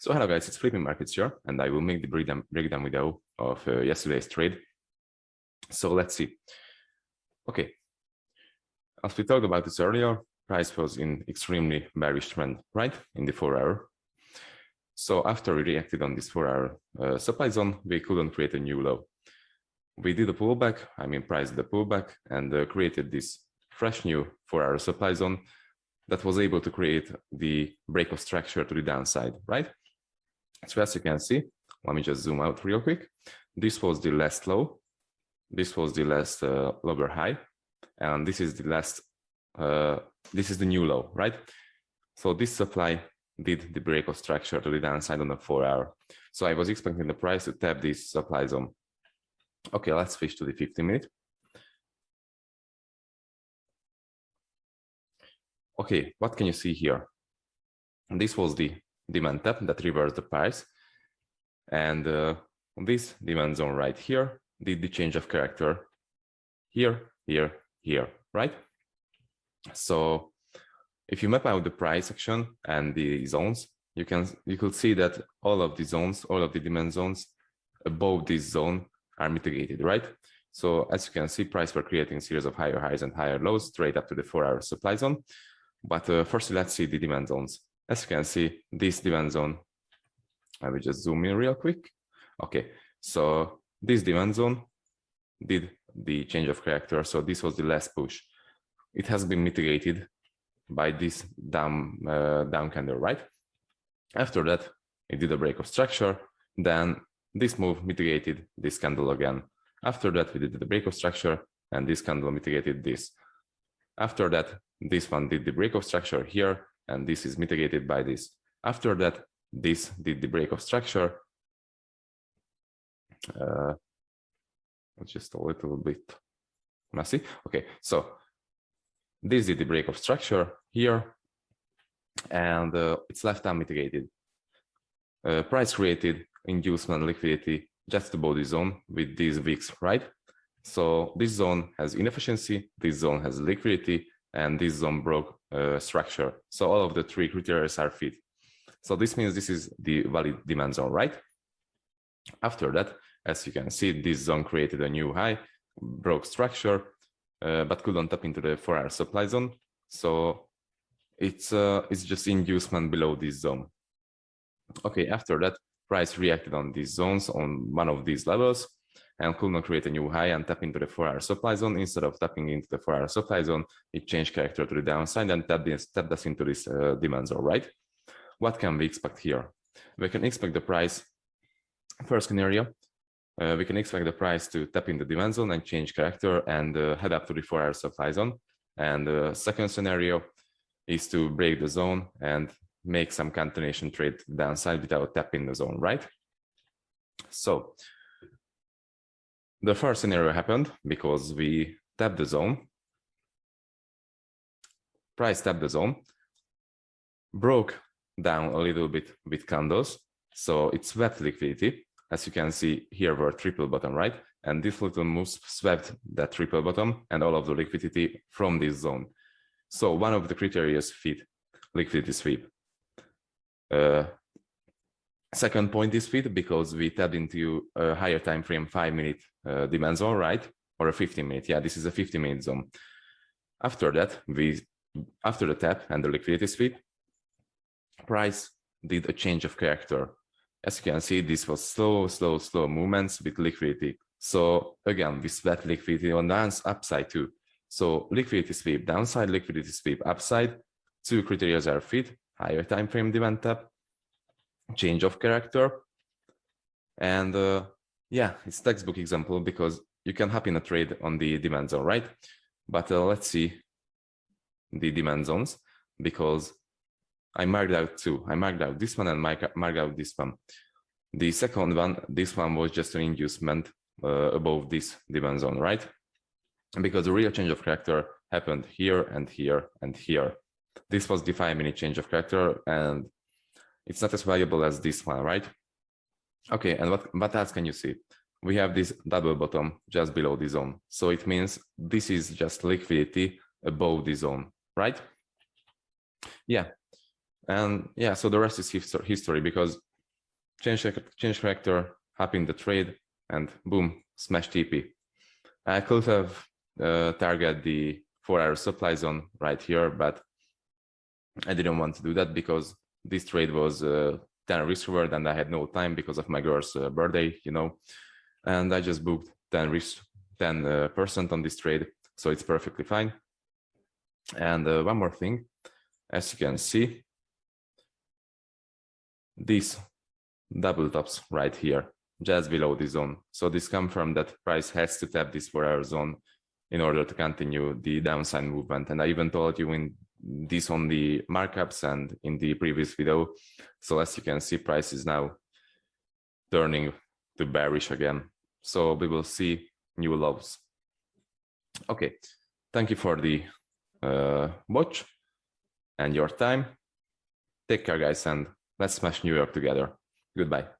So hello guys, it's Flippingmarkets here, and I will make the breakdown video of yesterday's trade. So let's see. Okay, as we talked about this earlier, price was in extremely bearish trend, right, in the 4-hour. So after we reacted on this 4-hour supply zone, we couldn't create a new low. We did a pullback, I mean price did a pullback, and created this fresh new 4-hour supply zone that was able to create the break of structure to the downside, right? So as you can see, let me just zoom out real quick. This was the last low, this was the last lower high, and this is the last, this is the new low, right? So this supply did the break of structure to the downside on the 4-hour. So I was expecting the price to tap this supply zone. Okay, let's switch to the 50-minute. Okay, what can you see here? This was the demand tap that reversed the price, and this demand zone right here did the change of character here, here, here, right? So if you map out the price action and the zones, you could see that all of the zones, all of the demand zones above this zone are mitigated, right? So as you can see, price were creating a series of higher highs and higher lows straight up to the 4-hour supply zone. But first, let's see the demand zones. As you can see, this demand zone, I will just zoom in real quick. Okay, so this demand zone did the change of character. So this was the last push. It has been mitigated by this down candle, right? After that, it did a break of structure. Then this move mitigated this candle again. After that, we did the break of structure, and this candle mitigated this. After that, this one did the break of structure here, and this is mitigated by this. After that, this did the break of structure. Just a little bit messy. Okay, so this did the break of structure here, and it's left unmitigated. Price created inducement liquidity just above the zone with these wicks, right? So this zone has inefficiency, this zone has liquidity, and this zone broke structure. So all of the three criteria are fit. So this means this is the valid demand zone, right? After that, as you can see, this zone created a new high, broke structure, but couldn't tap into the 4-hour supply zone. So it's just inducement below this zone. Okay, after that, price reacted on these zones on one of these levels and could not create a new high and tap into the 4-hour supply zone. Instead of tapping into the 4-hour supply zone, it changed character to the downside and tapped us into this demand zone, right? What can we expect here? We can expect the price, first scenario, we can expect the price to tap in the demand zone and change character and head up to the 4-hour supply zone. And the second scenario is to break the zone and make some continuation trade downside without tapping the zone, right? So the first scenario happened because we tapped the zone, price tapped the zone, broke down a little bit with candles, so it swept liquidity. As you can see, here were triple bottom, right? And this little move swept that triple bottom and all of the liquidity from this zone. So one of the criteria fit liquidity sweep. Second point is fit because we tapped into a higher time frame 5-minute demand zone, right? Or a 15-minute. Yeah, this is a 50-minute zone. After that, after the tap and the liquidity sweep, price did a change of character. As you can see, this was slow movements with liquidity. So again, we swept liquidity on the upside too. So liquidity sweep downside, liquidity sweep upside. Two criteria are fit: higher time frame demand tap, change of character, and yeah, it's textbook example because you can hop in a trade on the demand zone, right? But let's see the demand zones because I marked out two. I marked out this one and marked out this one. The second one, this one was just an inducement above this demand zone, right? Because the real change of character happened here and here and here. This was the 5-minute change of character, and it's not as valuable as this one, right? Okay, and what else can you see? We have this double bottom just below the zone. So it means this is just liquidity above the zone, right? Yeah. And yeah, so the rest is history because change factor, hop in the trade, and boom, smash TP. I could have target the 4-hour supply zone right here, but I didn't want to do that because this trade was 10 risk reward and I had no time because of my girl's birthday, you know, and I just booked 10% on this trade, so it's perfectly fine. And one more thing, as you can see, these double tops right here, just below the zone. So this comes from that price has to tap this 4-hour zone in order to continue the downside movement. And I even told you in this on the markups and in the previous video. So as you can see, price is now turning to bearish again. So we will see new lows. Okay, thank you for the watch and your time. Take care, guys, and let's smash New York together. Goodbye.